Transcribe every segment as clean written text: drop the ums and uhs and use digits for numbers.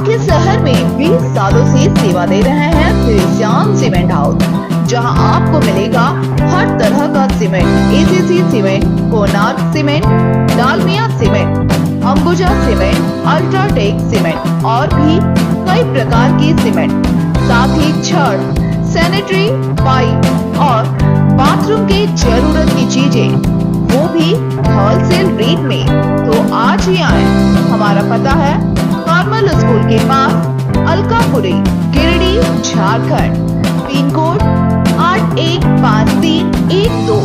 आपके शहर में 20 सालों से सेवा दे रहे हैं श्री श्याम सीमेंट हाउस, जहां आपको मिलेगा हर तरह का cement, ACC cement, Konark cement, Dalmia cement, Ambuja cement, UltraTech cement और भी कई प्रकार की सीमेंट, साथ ही छड़, सैनिटरी पाइप और बाथरूम की जरूरत की चीजें, वो भी होलसेल रेट में। तो आज ही आए। हमारा पता है नॉर्मल स्कूल के पास, अलकापुरी, गिरिडीह, झारखंड। Pin code 815312।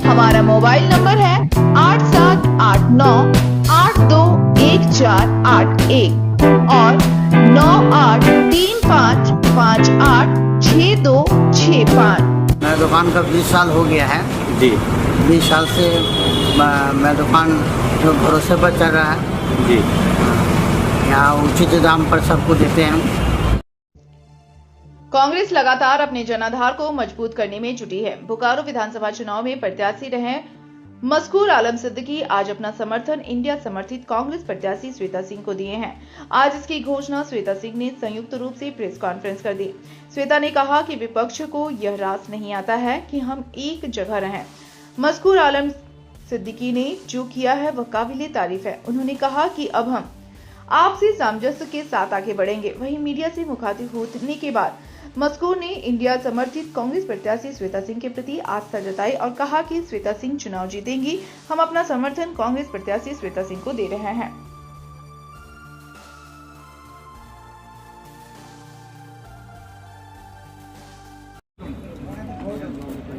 हमारा मोबाइल नंबर है 8789821481 और 9835586265। मैं दुकान का 20 साल हो गया है जी। 20 साल से मैं दुकान जो भरोसे पर चल रहा है जी। यहाँ उचित दाम पर सबको देते हैं। कांग्रेस लगातार अपने जनाधार को मजबूत करने में जुटी है। बोकारो विधानसभा चुनाव में प्रत्याशी रहे मशकूर आलम सिद्दीकी आज अपना समर्थन इंडिया समर्थित कांग्रेस प्रत्याशी श्वेता सिंह को दिए हैं। आज इसकी घोषणा श्वेता सिंह ने संयुक्त रूप से प्रेस कॉन्फ्रेंस कर दी। श्वेता ने कहा कि विपक्ष को यह रास नहीं आता है कि हम एक जगह रहें। मशकूर आलम सिद्दीकी ने जो किया है वह काबिले तारीफ है। उन्होंने कहा कि अब हम आपसी सामंजस्य के साथ आगे बढ़ेंगे। वहीं मीडिया से मुखातिब होने के बाद मशकूर ने इंडिया समर्थित कांग्रेस प्रत्याशी श्वेता सिंह के प्रति आस्था जताई और कहा कि श्वेता सिंह चुनाव जीतेंगी। हम अपना समर्थन कांग्रेस प्रत्याशी श्वेता सिंह को दे रहे हैं।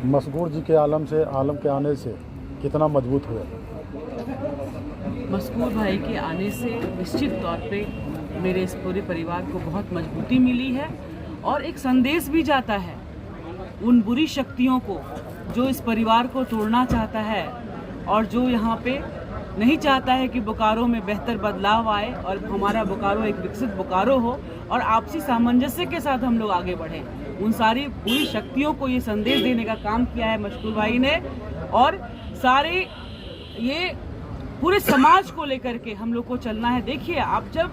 मशकूर जी के आलम के आने से कितना मजबूत हुआ? मशकूर भाई के आने से निश्चित तौर पे मेरे इस पूरे परिवार को बहुत मजबूती मिली है और एक संदेश भी जाता है उन बुरी शक्तियों को जो इस परिवार को तोड़ना चाहता है और जो यहाँ पे नहीं चाहता है कि बोकारो में बेहतर बदलाव आए और हमारा बोकारो एक विकसित बोकारो हो और आपसी सामंजस्य के साथ हम लोग आगे बढ़ें। उन सारी बुरी शक्तियों को ये संदेश देने का काम किया है मशकूर भाई ने और सारे ये पूरे समाज को लेकर के हम लोग को चलना है। देखिए, आप जब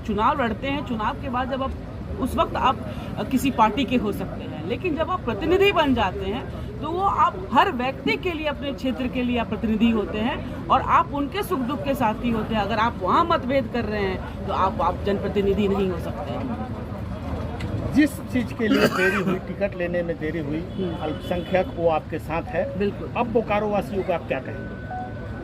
चुनाव लड़ते हैं, चुनाव के बाद जब आप उस वक्त आप किसी पार्टी के हो सकते हैं, लेकिन जब आप प्रतिनिधि बन जाते हैं तो वो आप हर व्यक्ति के लिए, अपने क्षेत्र के लिए आप प्रतिनिधि होते हैं और आप उनके सुख दुख के साथी होते हैं। अगर आप वहाँ मतभेद कर रहे हैं तो आप जनप्रतिनिधि नहीं हो सकते। जिस चीज के लिए देरी हुई, टिकट लेने में देरी हुई, अल्पसंख्यक वो आपके साथ है। बिल्कुल। अब बोकारो वासियों को आप क्या कहेंगे?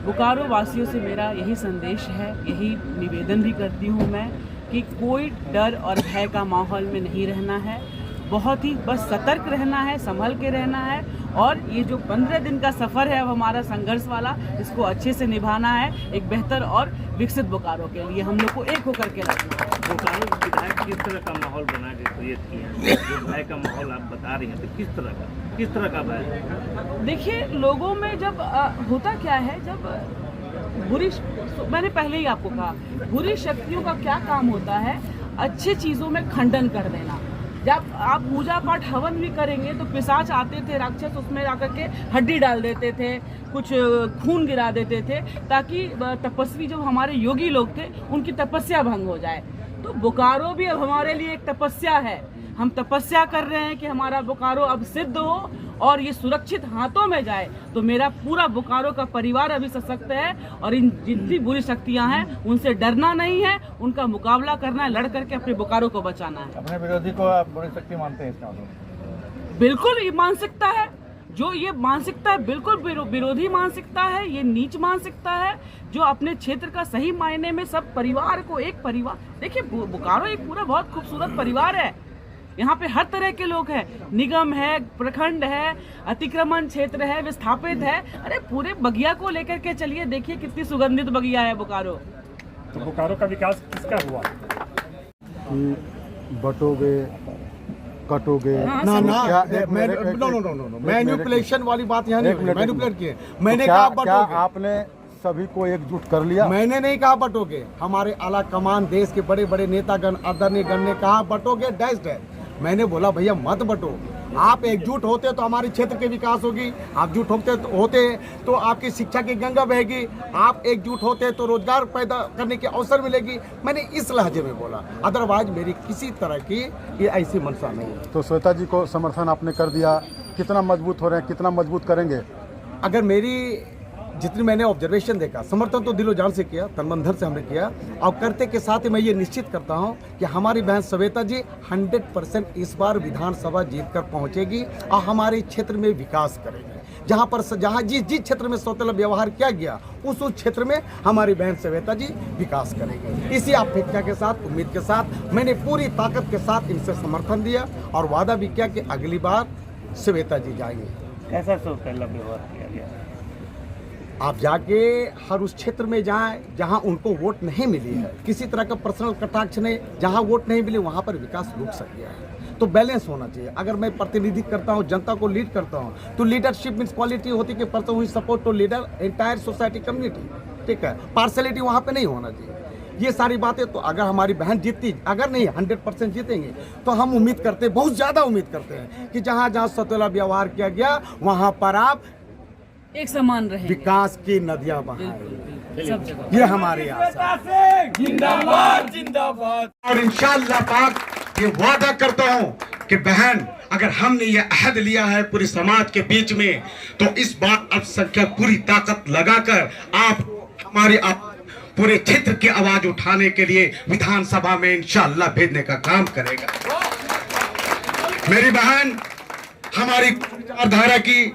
बोकारो वासियों से मेरा यही संदेश है, यही निवेदन भी करती हूँ मैं कि कोई डर और भय का माहौल में नहीं रहना है। बहुत ही बस सतर्क रहना है, संभल के रहना है और ये जो 15 दिन का सफ़र है अब हमारा संघर्ष वाला, इसको अच्छे से निभाना है एक बेहतर और विकसित बोकारो के लिए। हम लोग को एक होकर के रखना है। बोकारो विधायक किस तरह का माहौल बना के क्रिएट किया? जो भय का माहौल आप बता रही हैं तो किस तरह का भय? देखिए, लोगों में जब होता क्या है, जब मैंने पहले ही आपको कहा, बुरी शक्तियों का क्या काम होता है, अच्छी चीज़ों में खंडन कर देना। जब आप पूजा पाठ हवन भी करेंगे तो पिशाच आते थे, राक्षस उसमें आकर के हड्डी डाल देते थे, कुछ खून गिरा देते थे ताकि तपस्वी जो हमारे योगी लोग थे उनकी तपस्या भंग हो जाए। तो बोकारो भी अब हमारे लिए एक तपस्या है। हम तपस्या कर रहे हैं कि हमारा बोकारो अब सिद्ध हो और ये सुरक्षित हाथों में जाए। तो मेरा पूरा बोकारो का परिवार अभी सशक्त है और इन जितनी बुरी शक्तियां हैं उनसे डरना नहीं है, उनका मुकाबला करना है, लड़ करके अपने बोकारो को बचाना है। अपने विरोधी को आप बुरी शक्ति मानते हैं? इसका बिल्कुल ये मानसिकता है, जो ये मानसिकता है बिल्कुल विरोधी मानसिकता है, ये नीच मानसिकता है जो अपने क्षेत्र का सही मायने में सब परिवार को एक परिवार। देखिए, बोकारो एक पूरा बहुत खूबसूरत परिवार है। यहाँ पे हर तरह के लोग हैं, निगम है, प्रखंड है, अतिक्रमण क्षेत्र है, विस्थापित है। अरे पूरे बगिया को लेकर के चलिए, देखिए कितनी सुगंधित बगिया है बोकारो। तो बोकारो का विकास किसका हुआ? बटोगे, कटोगे? मैनिपुलेशन वाली बात यहाँ नहीं, मैनिपुलेट किए। मैंने तो कहा क्या बटोगे, आपने सभी को एकजुट कर लिया? मैंने नहीं कहा बटोगे। हमारे आला कमान, देश के बड़े बड़े नेतागण, आदरणीय गण ने कहा बटोगे, डैश्ड है। मैंने बोला भैया मत बटो, आप एकजुट होते तो हमारे क्षेत्र के विकास होगी, आप एकजुट होते तो आपकी शिक्षा की गंगा बहेगी, आप एकजुट होते तो रोजगार पैदा करने के अवसर मिलेगी। मैंने इस लहजे में बोला, अदरवाइज मेरी किसी तरह की ये ऐसी मंशा नहीं है। तो श्वेता जी को समर्थन आपने कर दिया, कितना मजबूत हो रहे हैं, कितना मजबूत करेंगे? अगर मेरी जितनी मैंने ऑब्जर्वेशन देखा, समर्थन तो दिलो जान से किया, तन मन धन से हमने किया, और करते के साथ ही मैं ये निश्चित करता हूं कि हमारी बहन श्वेता जी 100% इस बार विधानसभा जीत कर पहुंचेगी और हमारे क्षेत्र में विकास करेगी। जहां जिस क्षेत्र में सौतेला व्यवहार किया गया उस क्षेत्र में हमारी बहन श्वेता जी विकास करेंगे। इसी अपेक्षा के साथ, उम्मीद के साथ मैंने पूरी ताकत के साथ इनसे समर्थन दिया और वादा भी किया कि अगली बार श्वेता जी जाएंगे। कैसा सौतेला व्यवहार किया गया? आप जाके हर उस क्षेत्र में जाएं जहां उनको वोट नहीं मिली है, किसी तरह का पर्सनल कटाक्ष नहीं, जहां वोट नहीं मिली वहां पर विकास रुक सक गया है। तो बैलेंस होना चाहिए। अगर मैं प्रतिनिधित्व करता हूं, जनता को लीड करता हूं, तो लीडरशिप मीन्स क्वालिटी होती कि पर्सन हुई support to leader entire society community, ठीक है, पार्शलिटी वहां पे नहीं होना चाहिए। ये सारी बातें तो अगर हमारी बहन जीतती, अगर नहीं 100% जीतेंगे, तो हम उम्मीद करते हैं, बहुत ज़्यादा उम्मीद करते हैं कि जहाँ जहाँ सौतेला व्यवहार किया गया वहाँ पर आप एक समान रहे, विकास की नदियाँ बहाएं। सब जगह। ये हमारी आशा है। जिंदाबाद जिंदाबाद। और इंशाअल्लाह पाक ये वादा करता हूँ कि बहन, अगर हमने ये अहद लिया है पूरे समाज के बीच में, तो इस बार अल्पसंख्यक पूरी ताकत लगाकर आप पूरे क्षेत्र की आवाज उठाने के लिए विधानसभा में इंशाअल्लाह भेजने का काम करेगा। मेरी बहन हमारी विचारधारा की